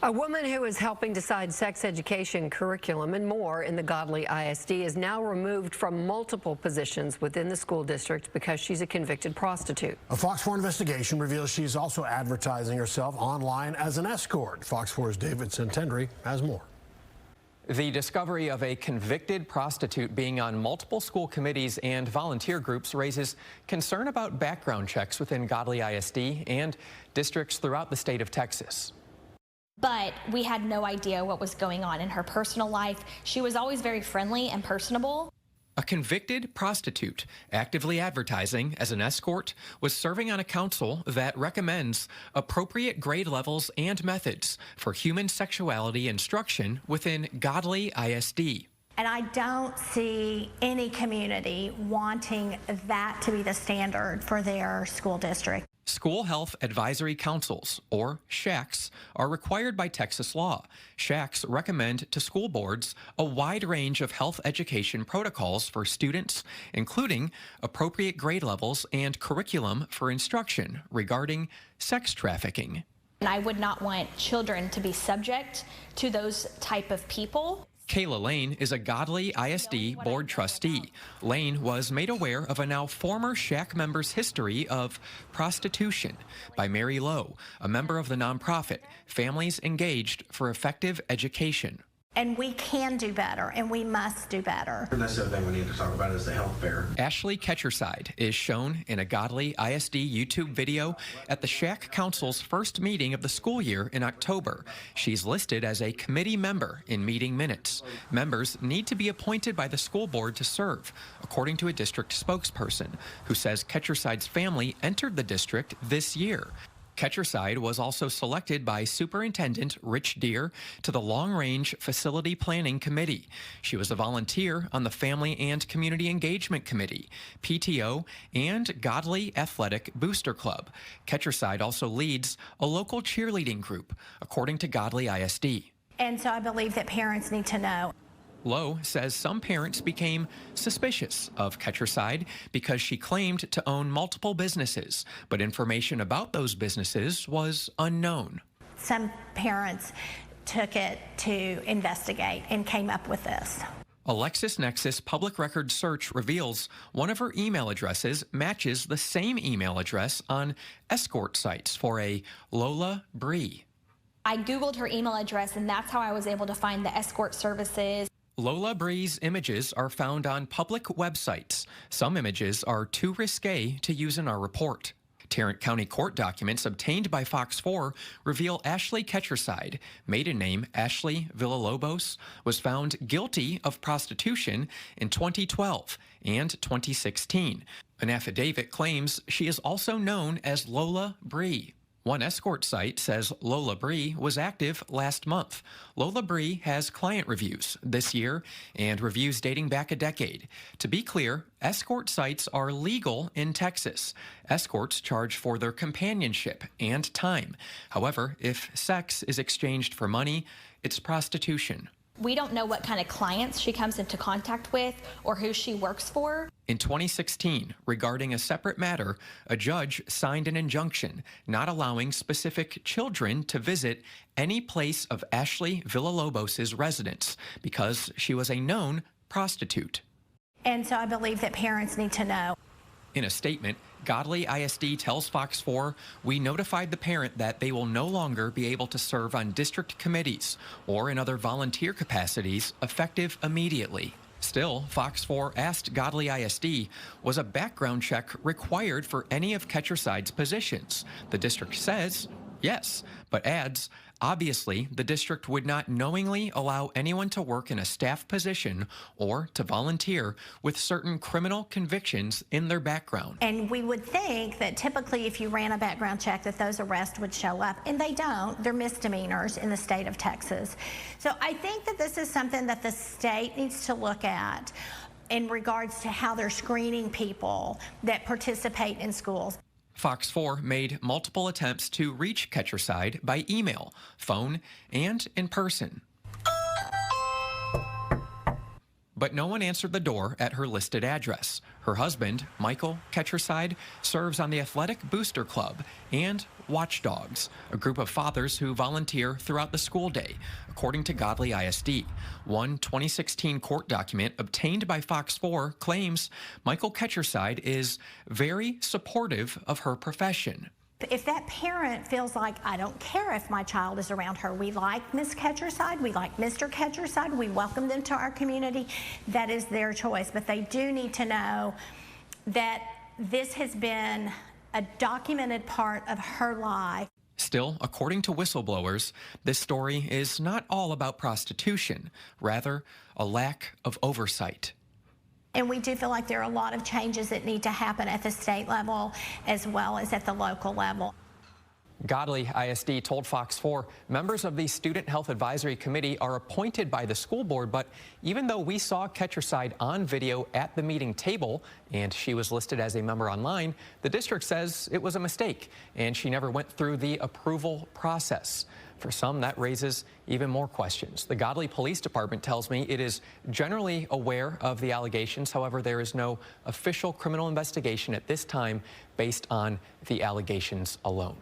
A woman who is helping decide sex education curriculum and more in the Godley ISD is now removed from multiple positions within the school district because she's a convicted prostitute. A Fox 4 investigation reveals she's also advertising herself online as an escort. Fox 4's David Centendry has more. The discovery of a convicted prostitute being on multiple school committees and volunteer groups raises concern about background checks within Godley ISD and districts throughout the state of Texas. But we had no idea what was going on in her personal life. She was always very friendly and personable. A convicted prostitute actively advertising as an escort was serving on a council that recommends appropriate grade levels and methods for human sexuality instruction within Godley ISD. And I don't see any community wanting that to be the standard for their school district. School Health Advisory Councils, or SHACs, are required by Texas law. SHACs recommend to school boards a wide range of health education protocols for students, including appropriate grade levels and curriculum for instruction regarding sex trafficking. And I would not want children to be subject to those type of people. Kayla Lane is a Godley ISD board trustee. Lane was made aware of a now former SHAC member's history of prostitution by Mary Lowe, a member of the nonprofit Families Engaged for Effective Education. And we can do better, and we must do better. And that's the other thing we need to talk about is the health fair. Ashley Ketcherside is shown in a Godley ISD YouTube video at the SHAC Council's first meeting of the school year in October. She's listed as a committee member in meeting minutes. Members need to be appointed by the school board to serve, according to a district spokesperson, who says Ketcherside's family entered the district this year. Ketcherside was also selected by Superintendent Rich Deere to the Long Range Facility Planning Committee. She was a volunteer on the Family and Community Engagement Committee, PTO, and Godley Athletic Booster Club. Ketcherside also leads a local cheerleading group, according to Godley ISD. And so I believe that parents need to know. Lowe says some parents became suspicious of Ketcherside because she claimed to own multiple businesses, but information about those businesses was unknown. Some parents took it to investigate and came up with this. A LexisNexis public record search reveals one of her email addresses matches the same email address on escort sites for a Lola Bree. I Googled her email address, and that's how I was able to find the escort services. Lola Bree's images are found on public websites. Some images are too risque to use in our report. Tarrant County court documents obtained by Fox 4 reveal Ashley Ketcherside, maiden name Ashley Villalobos, was found guilty of prostitution in 2012 and 2016. An affidavit claims she is also known as Lola Bree. One escort site says Lola Bree was active last month. Lola Bree has client reviews this year and reviews dating back a decade. To be clear, escort sites are legal in Texas. Escorts charge for their companionship and time. However, if sex is exchanged for money, it's prostitution. We don't know what kind of clients she comes into contact with or who she works for. In 2016, regarding a separate matter, a judge signed an injunction not allowing specific children to visit any place of Ashley Villalobos' residence because she was a known prostitute. And so I believe that parents need to know. In a statement, Godley ISD tells Fox 4, "We notified the parent that they will no longer be able to serve on district committees or in other volunteer capacities effective immediately." Still, Fox 4 asked Godley ISD, was a background check required for any of Ketcherside's positions? The district says yes, but adds, obviously, the district would not knowingly allow anyone to work in a staff position or to volunteer with certain criminal convictions in their background. And we would think that typically if you ran a background check that those arrests would show up, and they don't. They're misdemeanors in the state of Texas. So I think that this is something that the state needs to look at in regards to how they're screening people that participate in schools. Fox 4 made multiple attempts to reach Ketcherside by email, phone, and in person. but no one answered the door at her listed address. Her husband, Michael Ketcherside, serves on the Athletic Booster Club and Watchdogs, a group of fathers who volunteer throughout the school day, according to Godley ISD. One 2016 court document obtained by Fox 4 claims Michael Ketcherside is very supportive of her profession. If that parent feels like, I don't care if my child is around her, we like Ms. Ketcherside, we like Mr. Ketcherside, we welcome them to our community, that is their choice. But they do need to know that this has been a documented part of her life. Still, according to whistleblowers, this story is not all about prostitution, rather a lack of oversight. And we do feel like there are a lot of changes that need to happen at the state level as well as at the local level. Godley ISD told Fox 4 members of the Student Health Advisory Committee are appointed by the school board, but even though we saw Ketcherside on video at the meeting table and she was listed as a member online, the district says it was a mistake and she never went through the approval process. For some, that raises even more questions. The Godley Police Department tells me it is generally aware of the allegations. However, there is no official criminal investigation at this time based on the allegations alone.